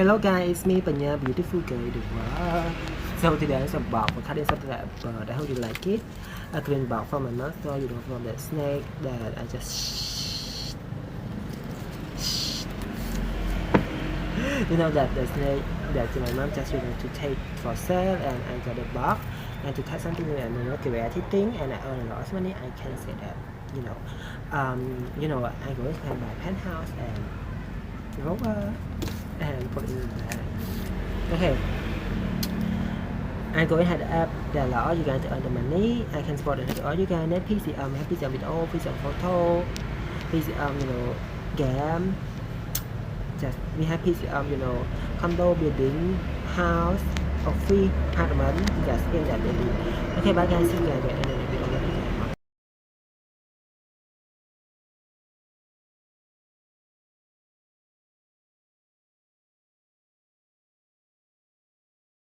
Hello guys, it's me Panya, beautiful girl. So today I'm about for cutting something like a bird. I hope you like it. I cleaned about from my mouth, so you know from the snake that I just you know that the snake that my mom just to take for sale, and I got a box and to cut something and creative thing, and I earn a lot of money. I can say that I go to buy penthouse and rover and put it in there. Okay, I go ahead app that allow you guys to earn the money. I can support it all you guys net PCM, have PCM video, PCM photo, PCM game. Just we have PCM condo, building, house, office, apartment. Just in that daily. Okay, bye guys, see you guys